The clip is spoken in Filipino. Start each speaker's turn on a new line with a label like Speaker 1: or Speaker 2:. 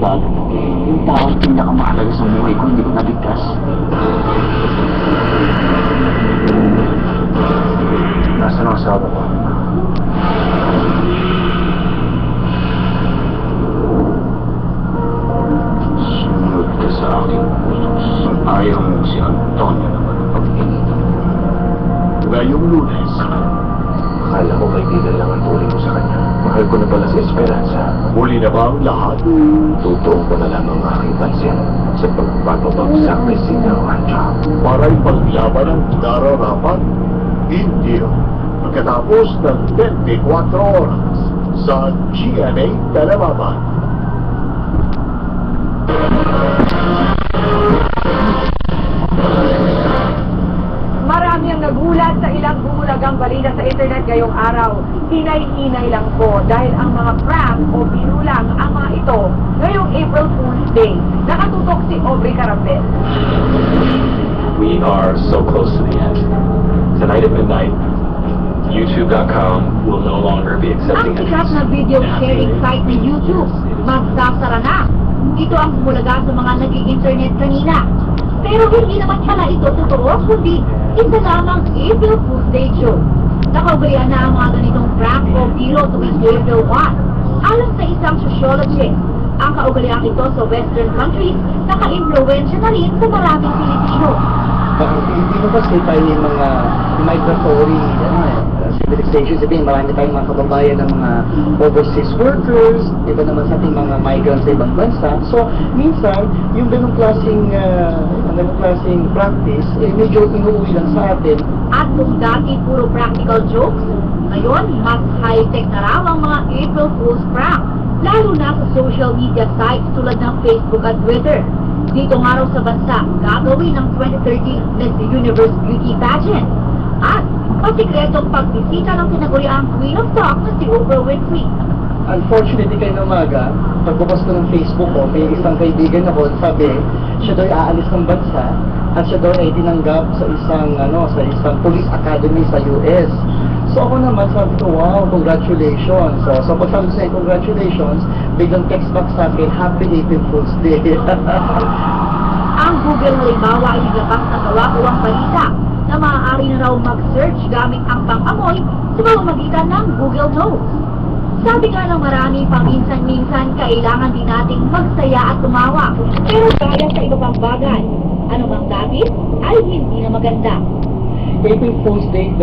Speaker 1: regalo mo. Yung taong pinakamahalaga sa buhay ko, hindi ko nabigkas. Nasaan ang asawa ko? Sumunod ka sa aking puso. Ayaw mo si Antonio naman ang pag-initan. Ngayong Lunes. Akala ko kaibigan lang ang tuloy ko sa kanya. Mahal ko na pala si Esperanza. Huli na ba ang lahat? Tutuon ko na lang ang aking pansin sa pagpapabagsak kay Sina Juancho. Para ipaglaban ang nararapat? Hindi. Pagkatapos ng 24 oras sa GMA Telemaban.
Speaker 2: Marami ang nagulat sa ilang bumulagang balita sa internet ngayong araw. Hinay-hinay lang po dahil ang mga prank o binulang ang mga ito ngayong April Fool's Day. Nakatutok si Aubrey Carambel.
Speaker 3: We are so close to the end. Tonight at midnight, YouTube.com will no longer be
Speaker 2: Ang
Speaker 3: accepting
Speaker 2: sikat na video sharing site ng YouTube, magsasara na. Ito ang bumulaga sa mga nag-i-internet kanina. Pero hindi naman pala ito totoo, kundi isa lamang April Fool's Day joke. Nakaugalian na ang mga ganitong prank o biro tuwing April 1. Alang sa isang sociologist, ang kaugalian ito sa Western countries naka-impluensya na rin sa maraming Pilipino.
Speaker 1: Ang Pilipino kasi tayo yung mga migratory civilization. Sabihin, marami tayong mga kababayan ng mga overseas workers, iba naman sa ating mga migrants sa ibang bansa. So, minsan, yung ganong klaseng practice, medyo inuuwi lang sa atin.
Speaker 2: At kung dati puro practical jokes, ngayon mas high-tech na raw ang mga April Fool's prank, lalo na sa social media sites tulad ng Facebook at Twitter. Dito nga raw sa bansa, gagawin ng 2013 Miss Universe Beauty Pageant. At pasikretong pagbisita ng tinaguriang Queen of Talk na si Oprah Winfrey.
Speaker 1: Unfortunately, kayo umaga, pagbukas ko ng Facebook ko, may isang kaibigan ako, sabi, siya daw ay aalis ng bansa at siya daw ay tinanggap sa isang police academy sa US. So ako naman sabi ko, wow, congratulations. So pag sabi ko congratulations, biglang text back sa akin, Happy April Fool's Day.
Speaker 2: Ang Google halimbawa ay naglabas ng kawakawang balita na maaari na raw mag-search gamit ang pang-amoy sa pamamagitan ng Google Notes. Sabi nga ng marami, paminsan-minsan kailangan din nating magsaya at tumawa. Pero gaya sa iba pang bagay, ano bang dapat ay hindi na maganda.
Speaker 1: April Fool's Day